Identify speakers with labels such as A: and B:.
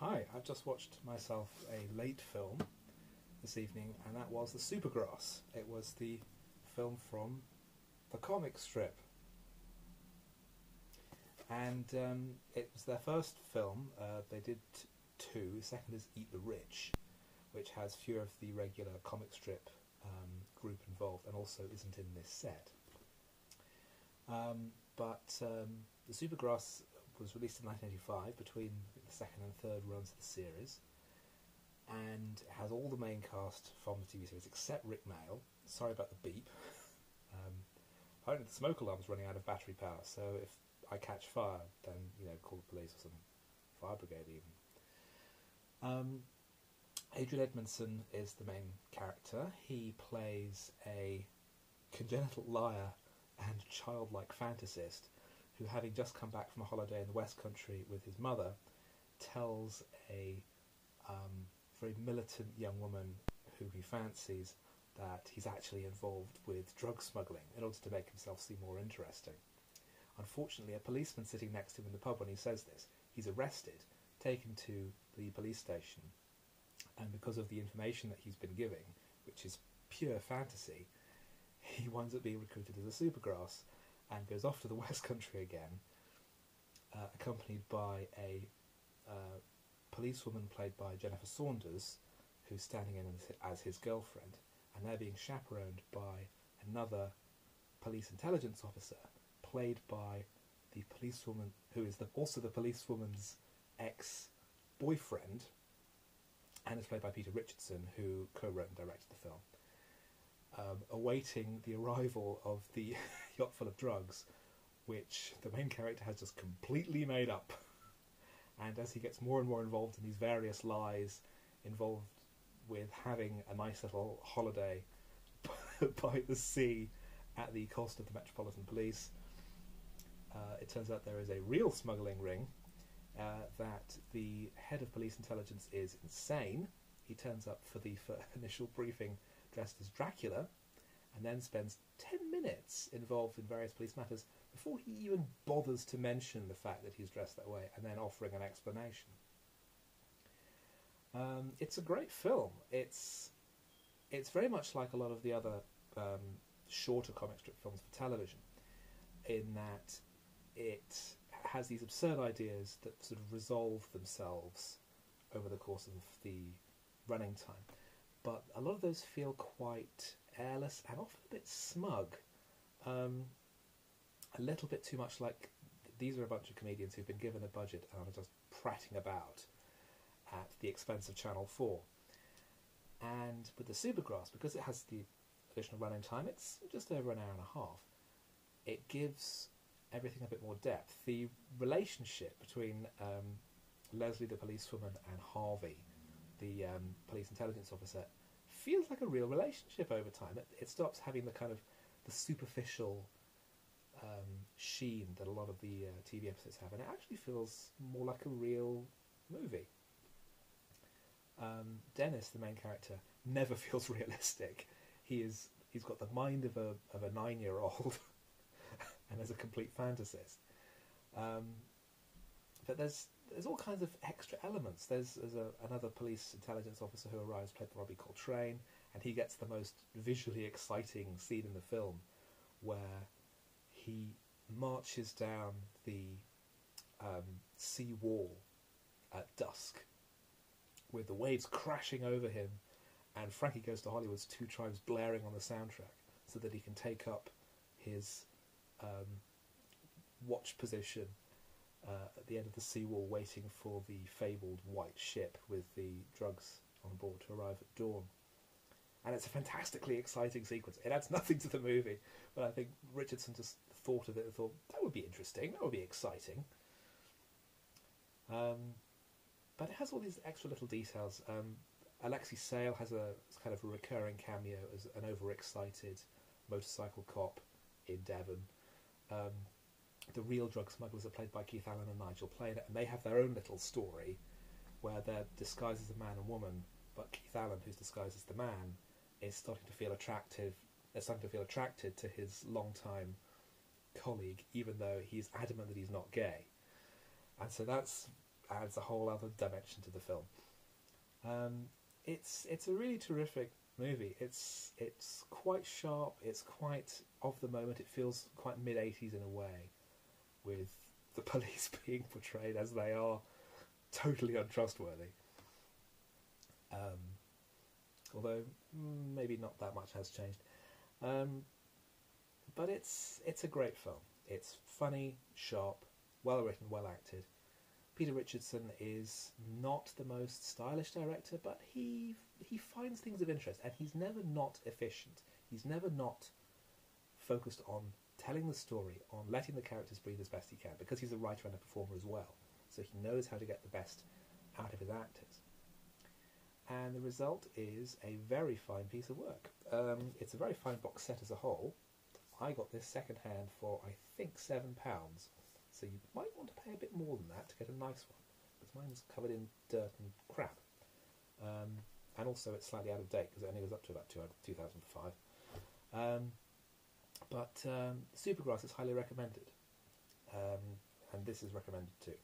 A: Hi, I've just watched myself a late film this evening, and that was the Supergrass. It was the film from the comic strip. And it was their first film. They did two. The second is Eat the Rich, which has fewer of the regular comic strip group involved and also isn't in this set. But the Supergrass was released in 1985 between the second and third runs of the series, and it has all the main cast from the TV series except Rick Mail. Sorry about the beep. Apparently the smoke alarm's running out of battery power, so if I catch fire, then call the police or something, fire brigade even. Adrian Edmondson is the main character. He plays a congenital liar and childlike fantasist who, having just come back from a holiday in the West Country with his mother, tells a very militant young woman who he fancies that he's actually involved with drug smuggling in order to make himself seem more interesting. Unfortunately, a policeman sitting next to him in the pub when he says this, he's arrested, taken to the police station, and because of the information that he's been giving, which is pure fantasy, he winds up being recruited as a Supergrass and goes off to the West Country again, accompanied by a policewoman played by Jennifer Saunders, who's standing in as his girlfriend, and they're being chaperoned by another police intelligence officer played by the policewoman who is also the policewoman's ex-boyfriend, and is played by Peter Richardson, who co-wrote and directed the film, awaiting the arrival of the yacht full of drugs, which the main character has just completely made up. And as he gets more and more involved in these various lies involved with having a nice little holiday by the sea at the cost of the Metropolitan Police, it turns out there is a real smuggling ring, that the head of police intelligence is insane. He turns up for the initial briefing dressed as Dracula, and then spends 10 minutes involved in various police matters before he even bothers to mention the fact that he's dressed that way, and then offering an explanation. It's a great film. It's very much like a lot of the other shorter comic strip films for television, in that it has these absurd ideas that sort of resolve themselves over the course of the running time. But a lot of those feel quite airless and often a bit smug. A little bit too much like these are a bunch of comedians who've been given a budget and are just prattling about at the expense of Channel 4. And with the Supergrass, because it has the additional running time, it's just over an hour and a half. It gives everything a bit more depth. The relationship between Leslie, the policewoman, and Harvey, the police intelligence officer, feels like a real relationship over time. It stops having the kind of the superficial sheen that a lot of the TV episodes have, and it actually feels more like a real movie. Dennis, the main character, never feels realistic. He's got the mind of a 9-year-old and is a complete fantasist. But there's all kinds of extra elements. There's another police intelligence officer who arrives, played by Robbie Coltrane, and he gets the most visually exciting scene in the film, where he marches down the sea wall at dusk with the waves crashing over him, and Frankie Goes to Hollywood's Two Tribes blaring on the soundtrack so that he can take up his watch position at the end of the seawall, waiting for the fabled white ship with the drugs on board to arrive at dawn. And it's a fantastically exciting sequence. It adds nothing to the movie, but I think Richardson just thought of it and thought, that would be interesting, that would be exciting. But it has all these extra little details. Alexei Sayle has a kind of a recurring cameo as an overexcited motorcycle cop in Devon. The real drug smugglers are played by Keith Allen and Nigel Planer, and they have their own little story where they're disguised as a man and woman, but Keith Allen, who's disguised as the man, is starting to feel attracted to his long-time colleague, even though he's adamant that he's not gay. And so that's adds a whole other dimension to the film. It's a really terrific movie. It's quite sharp. It's quite of the moment. It feels quite mid-80s in a way, with the police being portrayed as they are, totally untrustworthy. Although maybe not that much has changed. But it's a great film. It's funny, sharp, well written, well acted. Peter Richardson is not the most stylish director, but he finds things of interest, and he's never not efficient. He's never not focused on telling the story, on letting the characters breathe as best he can, because he's a writer and a performer as well. So he knows how to get the best out of his actors. And the result is a very fine piece of work. It's a very fine box set as a whole. I got this second hand for, I think, £7. So you might want to pay a bit more than that to get a nice one, because mine's covered in dirt and crap. And also it's slightly out of date, because it only goes up to about 2005. But Supergrass is highly recommended. And this is recommended too.